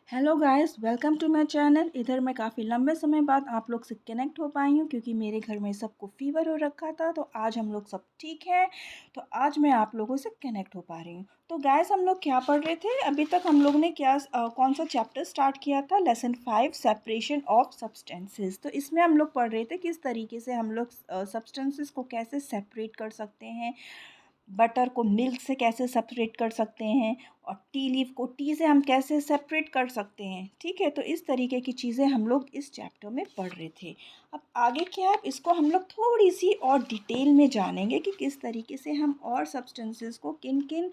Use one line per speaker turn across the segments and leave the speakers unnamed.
Hello guys, welcome to my channel. इधर मैं काफ़ी लंबे समय बाद आप लोग से कनेक्ट हो पाई हूँ क्योंकि मेरे घर में सबको फ़ीवर हो रखा था। तो आज हम लोग सब ठीक हैं। तो आज मैं आप लोगों से कनेक्ट हो पा रही हूँ। तो गाइस, हम लोग क्या पढ़ रहे थे अभी तक? हम लोग ने कौन सा चैप्टर स्टार्ट किया था? Lesson 5, separation of substances. तो इसमें हम लोग पढ़ रहे थे किस तरीके से हम लोग सब्सटेंसेस को कैसे सेपरेट कर सकते हैं, बटर को मिल्क से कैसे सेपरेट कर सकते हैं, और टी लीफ को टी से हम कैसे सेपरेट कर सकते हैं। ठीक है, तो इस तरीके की चीज़ें हम लोग इस चैप्टर में पढ़ रहे थे। अब आगे क्या है, इसको हम लोग थोड़ी सी और डिटेल में जानेंगे कि किस तरीके से हम और सब्सटेंसेस को किन किन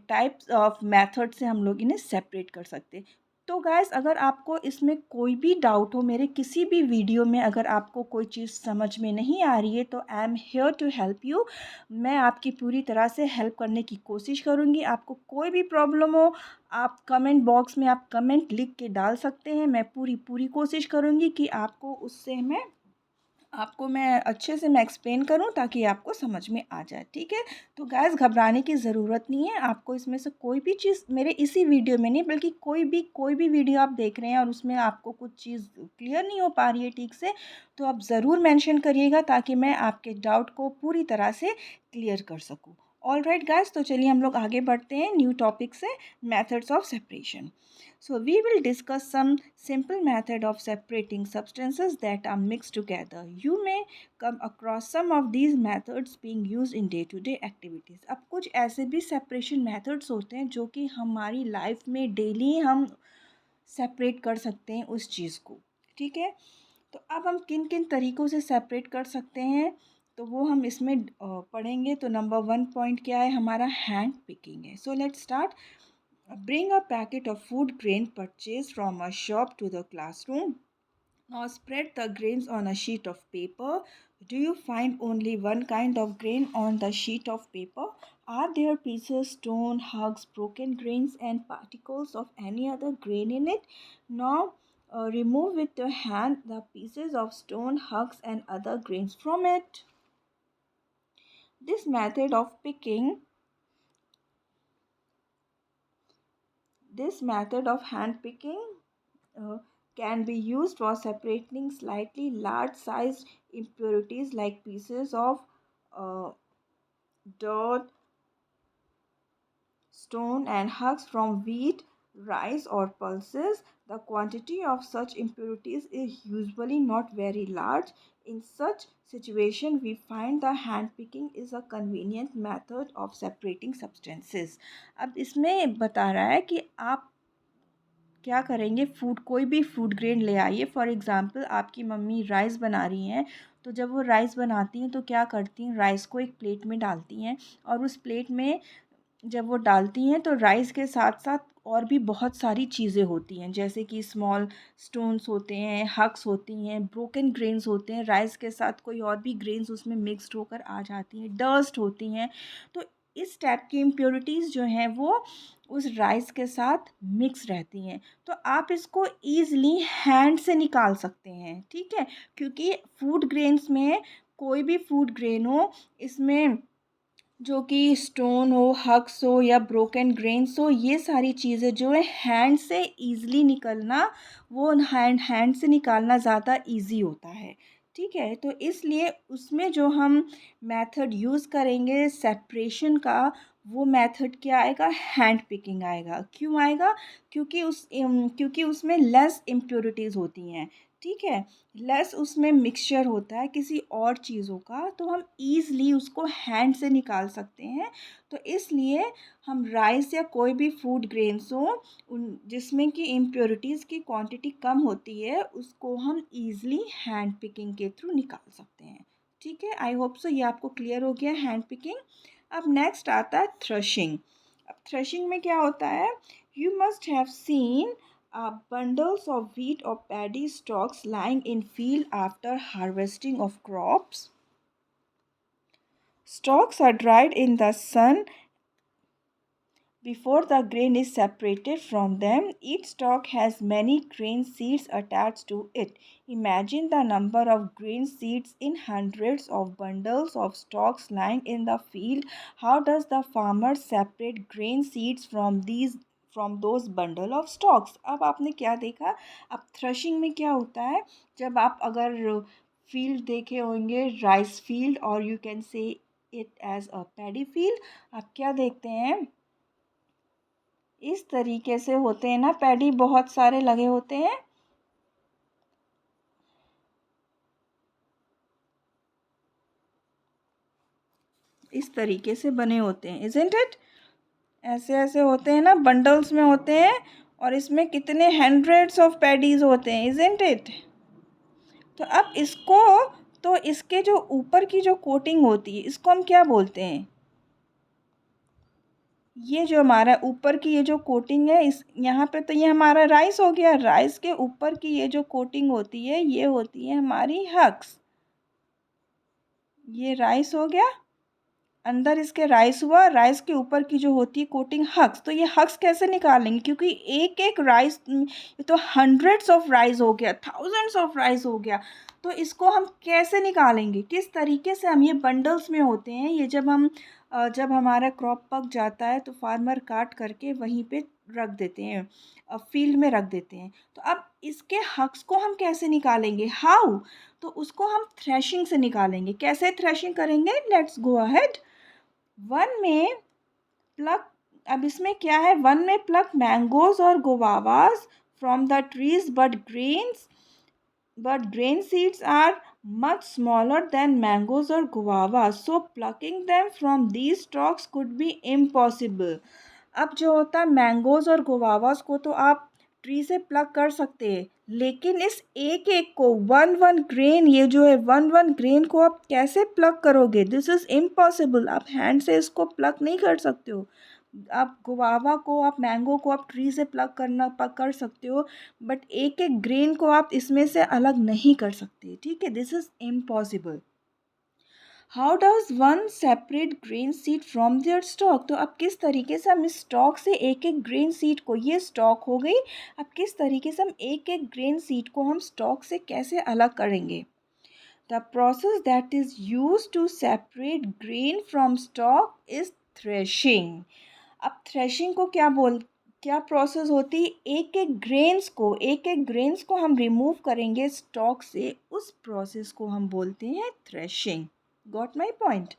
टाइप्स ऑफ मेथड से हम लोग इन्हें सेपरेट कर सकते हैं। तो गाइस, अगर आपको इसमें कोई भी डाउट हो, मेरे किसी भी वीडियो में अगर आपको कोई चीज़ समझ में नहीं आ रही है, तो I am here to help you. मैं आपकी पूरी तरह से हेल्प करने की कोशिश करूँगी। आपको कोई भी प्रॉब्लम हो, आप कमेंट बॉक्स में आप कमेंट लिख के डाल सकते हैं। मैं पूरी पूरी कोशिश करूँगी कि आपको मैं अच्छे से मैं एक्सप्लेन करूँ ताकि आपको समझ में आ जाए। ठीक है, तो गाइस, घबराने की ज़रूरत नहीं है। आपको इसमें से कोई भी चीज़ मेरे इसी वीडियो में नहीं, बल्कि कोई भी वीडियो आप देख रहे हैं और उसमें आपको कुछ चीज़ क्लियर नहीं हो पा रही है ठीक से, तो आप ज़रूर मेंशन करिएगा ताकि मैं आपके डाउट को पूरी तरह से क्लियर कर सकूँ। ऑलराइट गाइस, तो चलिए हम लोग आगे बढ़ते हैं न्यू टॉपिक से, methods of separation. So we will discuss some simple method of separating substances that are mixed together. You may come across some of these methods being used in day-to-day activities. अब कुछ ऐसे भी separation methods होते हैं जो कि हमारी life में डेली हम सेपरेट कर सकते हैं उस चीज़ को। ठीक है, तो अब हम किन किन तरीक़ों से सेपरेट कर सकते हैं, तो वो हम इसमें पढ़ेंगे। तो नंबर 1 पॉइंट क्या है हमारा? हैंड पिकिंग है। So let's start. Bring a packet of food grain purchased from a shop to the classroom. Now spread the grains on a sheet of paper. Do you find only one kind of grain on the sheet of paper? Are there pieces, stone, hugs, broken grains, and particles of any other grain in it? Now remove with your hand the pieces of stone, hugs, and other grains from it. This method of picking This method of hand picking uh, can be used for separating slightly large sized impurities like pieces of uh, dirt, stone, and husks from wheat, rice, or pulses. The quantity of such impurities is usually not very large. In such situation, we find the hand picking is a convenient method of separating substances. अब इसमें बता रहा है कि आप क्या करेंगे, कोई भी फूड ग्रेन ले आइए। फॉर एग्ज़ाम्पल, आपकी मम्मी राइस बना रही हैं, तो जब वो राइस बनाती हैं तो क्या करती हैं, राइस को एक प्लेट में डालती हैं, और उस प्लेट में जब वो डालती हैं तो राइस के साथ साथ और भी बहुत सारी चीज़ें होती हैं, जैसे कि स्मॉल स्टोन्स होते हैं, हक्स होती हैं, ब्रोकन ग्रेन्स होते हैं, राइस के साथ कोई और भी ग्रेन्स उसमें मिक्स्ड होकर आ जाती हैं, डस्ट होती हैं। तो इस टाइप की इम्प्योरिटीज़ जो हैं वो उस राइस के साथ मिक्स रहती हैं। तो आप इसको ईज़िली हैंड से निकाल सकते हैं। ठीक है, क्योंकि फूड ग्रेन्स में कोई भी फूड ग्रेन हो, इसमें जो कि स्टोन हो, हक्स हो या ब्रोकन ग्रेन्स हो, ये सारी चीज़ें जो है हैंड से ईज़िली निकलना, वो हैंड से निकालना ज़्यादा ईज़ी होता है। ठीक है, तो इसलिए उसमें जो हम मेथड यूज़ करेंगे सेपरेशन का, वो मेथड क्या आएगा? हैंड पिकिंग आएगा। क्यों आएगा? क्योंकि उसमें लेस इम्प्योरिटीज़ होती हैं। ठीक है, लेस उसमें मिक्सचर होता है किसी और चीज़ों का, तो हम ईज़िली उसको हैंड से निकाल सकते हैं। तो इसलिए हम राइस या कोई भी फूड ग्रेन्स हो, उन जिसमें कि इम्प्योरिटीज़ की क्वांटिटी कम होती है, उसको हम ईज़िली हैंड पिकिंग के थ्रू निकाल सकते हैं। ठीक है, आई होप सो ये आपको क्लियर हो गया हैंड पिकिंग। अब नेक्स्ट आता है थ्रेशिंग। अब थ्रेशिंग में क्या होता है? You must have seen bundles of wheat or paddy stalks lying in field after harvesting of crops. Stalks are dried in the sun before the grain is separated from them. Each stalk has many grain seeds attached to it. Imagine the number of grain seeds in hundreds of bundles of stalks lying in the field. How does the farmer separate grain seeds from these from those bundle of stocks. अब आपने क्या देखा, अब threshing में क्या होता है, जब आप अगर फील्ड देखे होंगे, राइस फील्ड और you can say it as a paddy field, आप क्या देखते हैं, इस तरीके से होते हैं ना, पैडी बहुत सारे लगे होते हैं, इस तरीके से बने होते हैं, इजंट इट, ऐसे ऐसे होते हैं ना, बंडल्स में होते हैं, और इसमें कितने हंड्रेड्स ऑफ पैडीज होते हैं, इजंट इट। तो अब इसको, तो इसके जो ऊपर की जो कोटिंग होती है, इसको हम क्या बोलते हैं, ये जो हमारा ऊपर की ये जो कोटिंग है, इस यहाँ पे तो ये हमारा राइस हो गया, राइस के ऊपर की ये जो कोटिंग होती है, ये होती है हमारी हक्स, ये राइस हो गया, अंदर इसके राइस हुआ, राइस के ऊपर की जो होती है कोटिंग हक्स, तो ये हक्स कैसे निकालेंगे, क्योंकि एक एक राइस, ये तो हंड्रेड्स ऑफ राइस हो गया, थाउजेंड्स ऑफ राइस हो गया, तो इसको हम कैसे निकालेंगे, किस तरीके से, हम ये बंडल्स में होते हैं, ये जब हम जब हमारा क्रॉप पक जाता है तो फार्मर काट करके वहीं पे रख देते हैं, फील्ड में रख देते हैं, तो अब इसके हक्स को हम कैसे निकालेंगे, हाउ, तो उसको हम थ्रेशिंग से निकालेंगे, कैसे थ्रेशिंग करेंगे, let's go ahead. One may pluck, अब इसमें क्या है, वन में प्लक मैंगोज और guavas from the trees, but grain seeds are much smaller than mangoes or guavas, so plucking them from these stalks could be impossible। अब जो होता है mangoes और गुवावास को तो आप ट्री से प्लग कर सकते हैं, लेकिन इस एक एक को, वन वन ग्रेन, ये जो है वन वन ग्रेन को आप कैसे प्लग करोगे, दिस इज़ इम्पॉसिबल, आप हैंड से इसको प्लग नहीं कर सकते हो। आप गुआवा को, आप मैंगो को आप ट्री से प्लग कर सकते हो, बट एक एक ग्रेन को आप इसमें से अलग नहीं कर सकते, ठीक है, this is impossible. How does one separate grain seed from there stock, तो अब किस तरीके से हम इस स्टॉक से एक एक ग्रेन सीड को, ये स्टॉक हो गई, अब किस तरीके से हम एक एक ग्रेन सीड को हम स्टॉक से कैसे अलग करेंगे, the process that is use to separate grain from stalk is threshing. अब थ्रेशिंग को क्या प्रोसेस होती है, एक एक ग्रेन्स को हम रिमूव करेंगे स्टॉक से, उस प्रोसेस को हम बोलते हैं threshing. Got my point.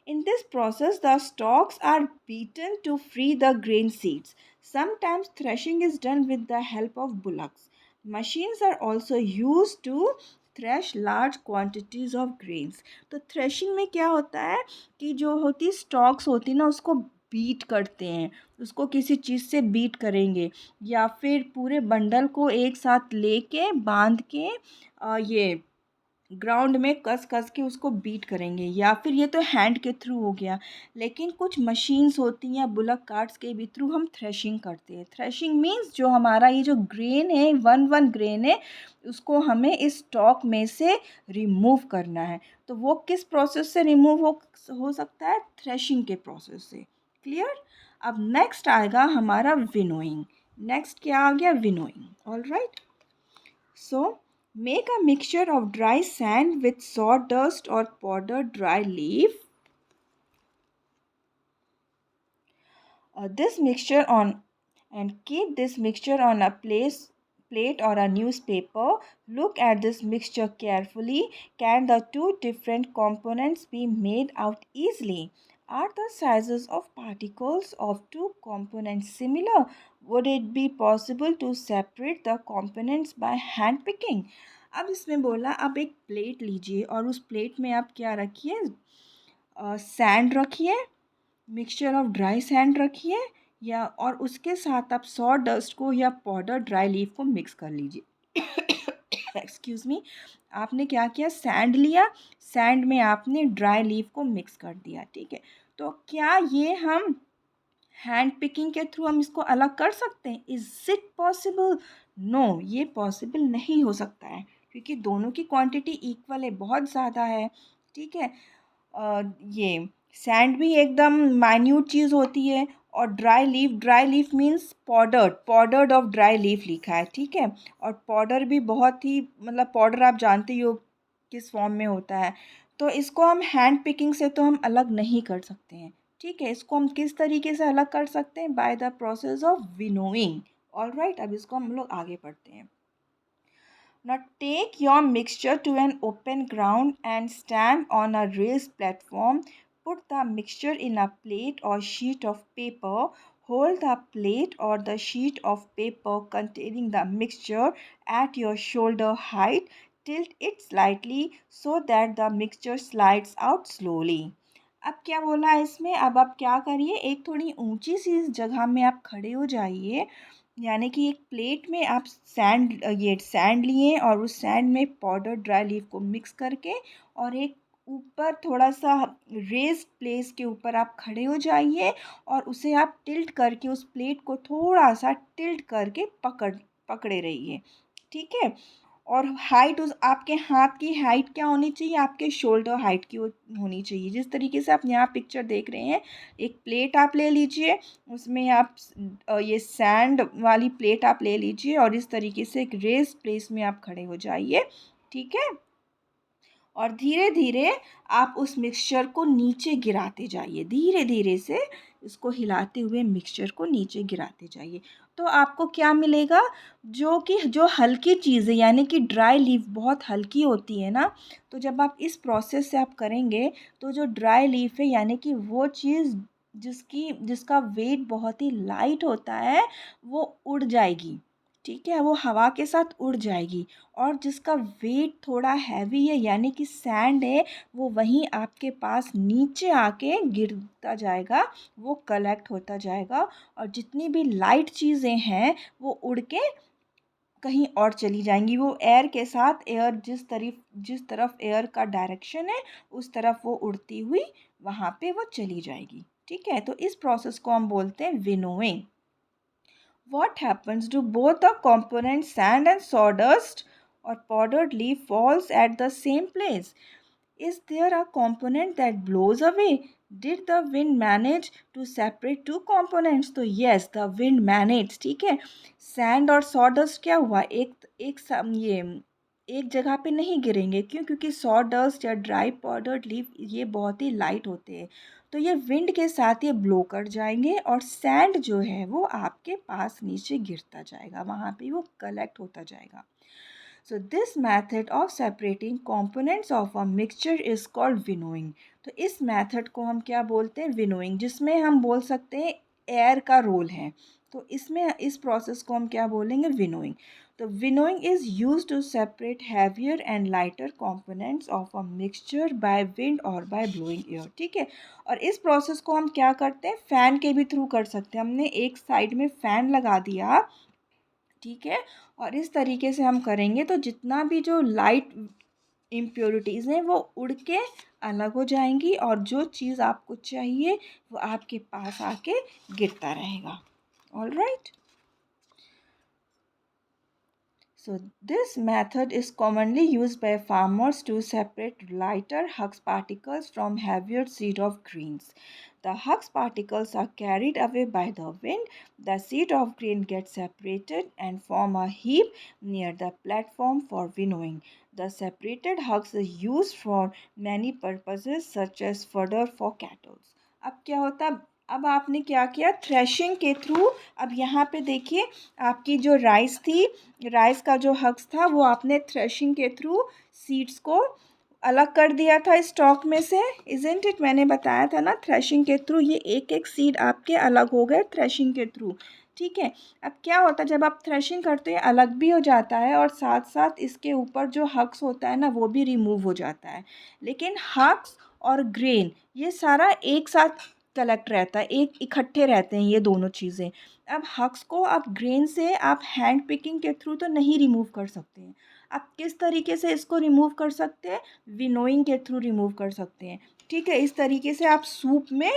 In this process, the stalks are beaten to free the grain seeds. Sometimes threshing is done with the help of bullocks. Machines are also used to thresh large quantities of grains. तो threshing में क्या होता है कि जो होती stocks होती ना, उसको बीट करते हैं, उसको किसी चीज़ से बीट करेंगे, या फिर पूरे बंडल को एक साथ लेके बांध के ये ग्राउंड में कस कस के उसको बीट करेंगे, या फिर ये तो हैंड के थ्रू हो गया, लेकिन कुछ मशीन्स होती हैं या बुलक कार्ट्स के भी थ्रू हम थ्रेशिंग करते हैं। थ्रेशिंग मीन्स जो हमारा ये जो ग्रेन है, वन वन ग्रेन है, उसको हमें इस स्टॉक में से रिमूव करना है। तो वो किस प्रोसेस से रिमूव हो सकता है, थ्रेशिंग के प्रोसेस से। क्लियर। अब नेक्स्ट आएगा हमारा विनोइंग। नेक्स्ट क्या आ गया, winnowing. All right, so make a mixture of dry sand with sawdust or powdered dry leaf. This mixture on and keep this mixture on a plate or a newspaper. Look at this mixture carefully. Can the two different components be made out easily? Are the sizes of particles of two components similar? Would it be possible to separate the components by hand picking? अब इसमें बोला, आप एक plate लीजिए और उस plate में आप क्या रखिए, सैंड रखिए, मिक्सचर ऑफ ड्राई सैंड रखिए, या और उसके साथ आप सॉ डस्ट को या पाउडर ड्राई लीफ को मिक्स कर लीजिए। एक्सक्यूज़ मी, आपने क्या किया, सैंड लिया, सैंड में आपने ड्राई लीफ को मिक्स कर दिया, ठीक है। तो क्या ये हम हैंड पिकिंग के थ्रू हम इसको अलग कर सकते हैं, इज़ इट पॉसिबल? नो, ये पॉसिबल नहीं हो सकता है, क्योंकि दोनों की क्वांटिटी इक्वल है, बहुत ज़्यादा है, ठीक है। ये सैंड भी एकदम माइन्यूट चीज़ होती है, और dry leaf means powdered of dry leaf लिखा है, ठीक है। और पाउडर भी बहुत ही, मतलब पाउडर आप जानते ही हो किस फॉर्म में होता है, तो इसको हम हैंड पिकिंग से तो हम अलग नहीं कर सकते हैं, ठीक है, इसको हम किस तरीके से अलग कर सकते हैं? By the process of winnowing. Alright, अब इसको हम लोग आगे पढ़ते हैं। Now take your mixture to an open ground and stand on a raised platform. Put the mixture in a plate or sheet of paper. Hold the plate or the sheet of paper containing the mixture at your shoulder height. Tilt it slightly so that the mixture slides out slowly. अब क्या बोला है इसमें? अब आप क्या करिए, एक थोड़ी ऊंची सी जगह में आप खड़े हो जाइए, यानी कि एक प्लेट में आप सैंड लिए और उस सैंड में पाउडर ड्राई लीफ को मिक्स करके, और एक ऊपर थोड़ा सा रेस्ड प्लेस के ऊपर आप खड़े हो जाइए और उसे आप टिल्ट करके, उस प्लेट को थोड़ा सा टिल्ट करके पकड़े रहिए। ठीक है, और हाइट, उस आपके हाथ की हाइट क्या होनी चाहिए? आपके शोल्डर हाइट की होनी चाहिए। जिस तरीके से आप यहाँ पिक्चर देख रहे हैं, एक प्लेट आप ले लीजिए, उसमें आप ये सैंड वाली प्लेट आप ले लीजिए और इस तरीके से एक रेस प्लेस में आप खड़े हो जाइए। ठीक है, और धीरे धीरे आप उस मिक्सचर को नीचे गिराते जाइए, धीरे धीरे से इसको हिलाते हुए मिक्सचर को नीचे गिराते जाइए। तो आपको क्या मिलेगा? जो हल्की चीज़ें, यानी कि ड्राई लीफ बहुत हल्की होती है ना, तो जब आप इस प्रोसेस से आप करेंगे तो जो ड्राई लीफ है, यानी कि वो चीज़ जिसका वेट बहुत ही लाइट होता है, वो उड़ जाएगी। ठीक है, वो हवा के साथ उड़ जाएगी, और जिसका वेट थोड़ा हैवी है, यानी कि सैंड है, वो वहीं आपके पास नीचे आके गिरता जाएगा, वो कलेक्ट होता जाएगा, और जितनी भी लाइट चीज़ें हैं वो उड़ के कहीं और चली जाएंगी। वो एयर के साथ, एयर जिस तरफ एयर का डायरेक्शन है, उस तरफ वो उड़ती हुई वहाँ पे वो चली जाएगी। ठीक है, तो इस प्रोसेस को हम बोलते हैं winnowing. What happens to both the components sand and sawdust or powdered leaf falls at the same place? Is there a component that blows away? Did the wind manage to separate two components? तो yes, the wind managed. ठीक है, sand और sawdust क्या हुआ, ये एक जगह पे नहीं गिरेंगे। क्यों? क्योंकि sawdust या ड्राई पाउडर्ड लीफ ये बहुत ही लाइट होते हैं, तो ये विंड के साथ ये ब्लो कर जाएंगे, और सैंड जो है वो आपके पास नीचे गिरता जाएगा, वहाँ पे वो कलेक्ट होता जाएगा। So this method of separating components of a mixture is called winnowing. तो इस मेथड को हम क्या बोलते हैं? विनोइंग, जिसमें हम बोल सकते हैं एयर का रोल है। तो इसमें इस प्रोसेस को हम क्या बोलेंगे? विनोइंग। तो winnowing is use to separate heavier and lighter components of a mixture by wind और बाय ब्लोइंग एयर। ठीक है, और इस प्रोसेस को हम क्या करते हैं? फैन के भी थ्रू कर सकते हैं। हमने एक साइड में फैन लगा दिया, ठीक है, और इस तरीके से हम करेंगे तो जितना भी जो लाइट इम्प्योरिटीज़ हैं वो उड़ के अलग हो जाएंगी, और जो चीज़ आपको चाहिए वो आपके पास आके गिरता रहेगा। All right, so this method is commonly used by farmers to separate lighter husk particles from heavier seed of grains. The husk particles are carried away by the wind. The seed of grain gets separated and form a heap near the platform for winnowing. The separated husks is used for many purposes such as fodder for cattle. अब क्या होता? अब आपने क्या किया? Threshing के through, अब यहाँ पे देखिए, आपकी जो राइस थी, राइस का जो हक्स था, वो आपने थ्रेशिंग के थ्रू सीड्स को अलग कर दिया था स्टॉक में से। Isn't it? मैंने बताया था ना, थ्रेशिंग के थ्रू ये एक एक सीड आपके अलग हो गए थ्रेशिंग के थ्रू। ठीक है, अब क्या होता है, जब आप थ्रेशिंग करते हैं अलग भी हो जाता है, और साथ साथ इसके ऊपर जो हक्स होता है ना वो भी रिमूव हो जाता है। लेकिन हक्स और ग्रेन ये सारा एक साथ कलेक्ट रहता है, एक इकट्ठे रहते हैं ये दोनों चीज़ें। अब हक्स को आप ग्रेन से आप हैंड पिकिंग के थ्रू तो नहीं रिमूव कर सकते हैं। आप किस तरीके से इसको रिमूव कर सकते हैं? विनोइंग के थ्रू रिमूव कर सकते हैं। ठीक है, इस तरीके से आप सूप में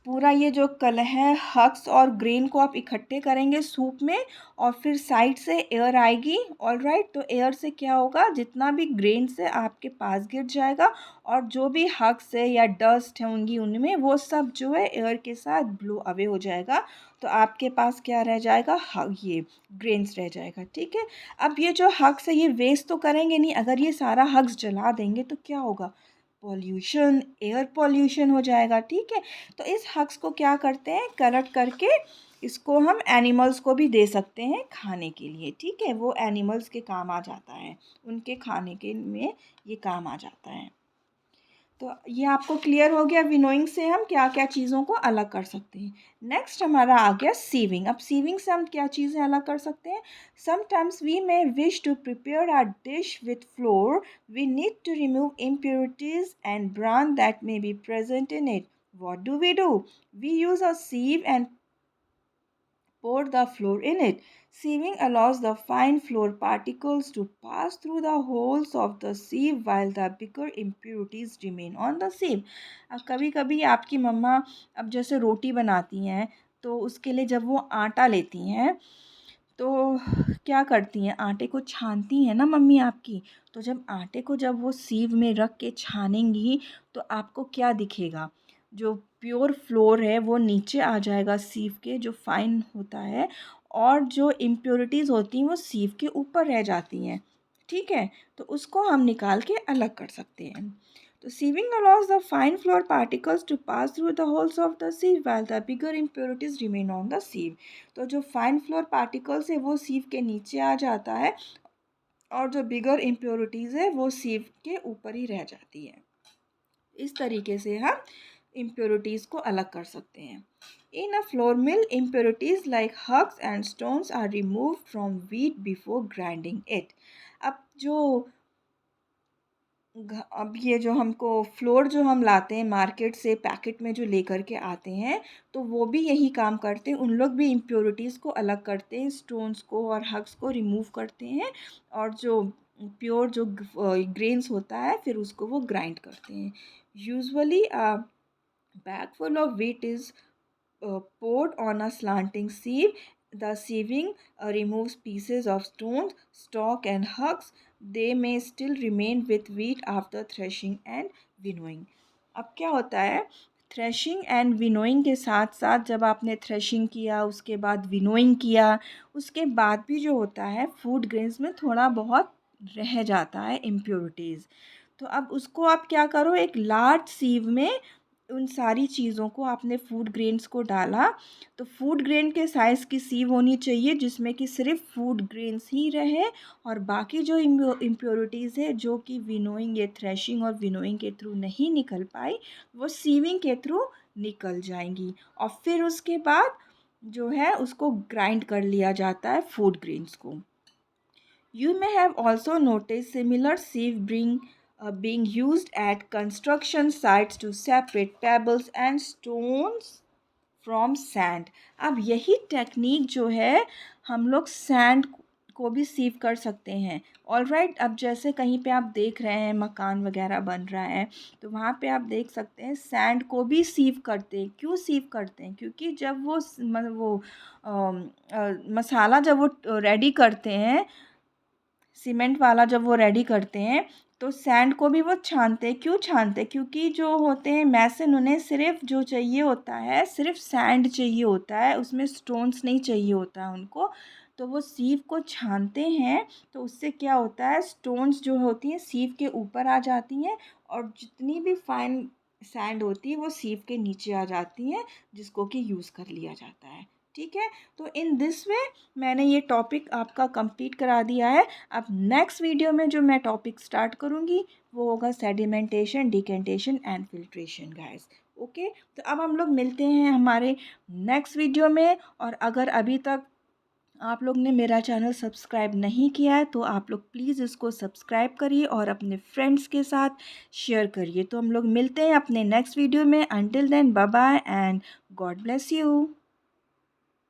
पूरा ये जो कल है हक्स और ग्रेन को आप इकट्ठे करेंगे सूप में, और फिर साइड से एयर आएगी। ऑल राइट, तो एयर से क्या होगा? जितना भी ग्रेन से आपके पास गिर जाएगा, और जो भी हक्स है या डस्ट होंगी उनमें, वो सब जो है एयर के साथ ब्लो अवे हो जाएगा। तो आपके पास क्या रह जाएगा? ये ग्रेन्स रह जाएगा। ठीक है, अब ये जो हक्स है ये वेस्ट तो करेंगे नहीं, अगर ये सारा हक्स जला देंगे तो क्या होगा? पॉल्यूशन, एयर पॉल्यूशन हो जाएगा, ठीक है। तो इस हग्स को क्या करते हैं, कलेक्ट करके इसको हम एनिमल्स को भी दे सकते हैं खाने के लिए, ठीक है। वो एनिमल्स के काम आ जाता है, उनके खाने के में ये काम आ जाता है। तो ये आपको क्लियर हो गया विनोइंग से हम क्या क्या चीज़ों को अलग कर सकते हैं। नेक्स्ट हमारा आ गया सीविंग। अब सीविंग से हम क्या चीज़ें अलग कर सकते हैं। Sometimes we may wish to prepare a dish with flour, we need to remove impurities and bran that may be present in it. What do? We use a sieve and pour the flour in it. Sieving allows the fine flour particles to pass through the holes of the sieve while the bigger impurities remain on the sieve. अब कभी कभी आपकी मम्मा अब जैसे रोटी बनाती हैं तो उसके लिए जब वो आटा लेती हैं तो क्या करती हैं, आटे को छानती हैं ना मम्मी आपकी। तो जब आटे को जब वो सीव में रख के छानेंगी तो आपको क्या दिखेगा, जो प्योर फ्लोर है वो नीचे आ जाएगा सीव के, जो फाइन होता है, और जो इम्प्योरिटीज़ होती हैं वो सीव के ऊपर रह जाती हैं, ठीक है। तो उसको हम निकाल के अलग कर सकते हैं। तो sieving allows the fine flour particles to pass through the holes of the sieve while the bigger impurities remain on the sieve. तो जो फाइन फ्लोर पार्टिकल्स है वो सीव के नीचे आ जाता है और जो बिगर इम्प्योरिटीज़ है वो सीव के ऊपर ही रह जाती है। इस तरीके से हम इम्प्योरिटीज़ को अलग कर सकते हैं। In a flour mill, impurities like husks and stones are removed from wheat before grinding it. अब जो अब ये जो हमको फ्लोर जो हम लाते हैं मार्केट से पैकेट में जो लेकर के आते हैं, तो वो भी यही काम करते हैं, उन लोग भी इम्प्योरिटीज़ को अलग करते हैं, स्टोन्स को और हग्स को रिमूव करते हैं, और जो प्योर जो ग्रेन्स होता है फिर उसको वो ग्राइंड करते हैं। Usually bag full of wheat is poured on a slanting sieve. The sieving removes pieces of stones, stalk, and husks. They may still remain with wheat after threshing and winnowing. अब क्या होता है, threshing and winnowing के साथ साथ जब आपने threshing किया उसके बाद विनोइंग किया, उसके बाद भी जो होता है फूड ग्रेन्स में थोड़ा बहुत रह जाता है इम्प्योरिटीज़। तो अब उसको आप क्या करो, एक लार्ज सीव में उन सारी चीज़ों को आपने फूड ग्रेन्स को डाला, तो फूड ग्रेन के साइज़ की सीव होनी चाहिए जिसमें कि सिर्फ फूड ग्रेन्स ही रहे, और बाकी जो इम्प्योरिटीज़ है जो कि विनोइंग या थ्रेशिंग और विनोइंग के थ्रू नहीं निकल पाई वो सीविंग के थ्रू निकल जाएंगी, और फिर उसके बाद जो है उसको ग्राइंड कर लिया जाता है फूड ग्रेन्स को। You may have also noticed similar sieve being used at construction sites to separate pebbles and stones from sand. अब यही टेक्निक जो है हम लोग सैंड को भी सीव कर सकते हैं। ऑलराइट, अब जैसे कहीं पे आप देख रहे हैं मकान वगैरह बन रहा है तो वहाँ पे आप देख सकते हैं सैंड को भी सीव करते हैं। क्यों सीव करते हैं, क्योंकि जब वो मसाला जब वो रेडी करते हैं, सीमेंट वाला जब वो रेडी करते हैं तो सैंड को भी वो छानते हैं। क्यों छानते हैं, क्योंकि जो होते हैं मैसन उन्हें सिर्फ जो चाहिए होता है सिर्फ सैंड चाहिए होता है, उसमें स्टोन्स नहीं चाहिए होता है उनको। तो वो सीव को छानते हैं तो उससे क्या होता है, स्टोन्स जो होती हैं सीव के ऊपर आ जाती हैं और जितनी भी फाइन सैंड होती है वो सीव के नीचे आ जाती हैं, जिसको कि यूज़ कर लिया जाता है। ठीक है, तो इन दिस वे मैंने ये टॉपिक आपका कंप्लीट करा दिया है। अब नेक्स्ट वीडियो में जो मैं टॉपिक स्टार्ट करूँगी वो होगा sedimentation, decantation and filtration guys. Okay, तो अब हम लोग मिलते हैं हमारे नेक्स्ट वीडियो में, और अगर अभी तक आप लोग ने मेरा चैनल सब्सक्राइब नहीं किया है तो आप लोग प्लीज़ इसको सब्सक्राइब करिए और अपने फ्रेंड्स के साथ शेयर करिए। तो हम लोग मिलते हैं अपने नेक्स्ट वीडियो में। Until then bye bye and God bless you.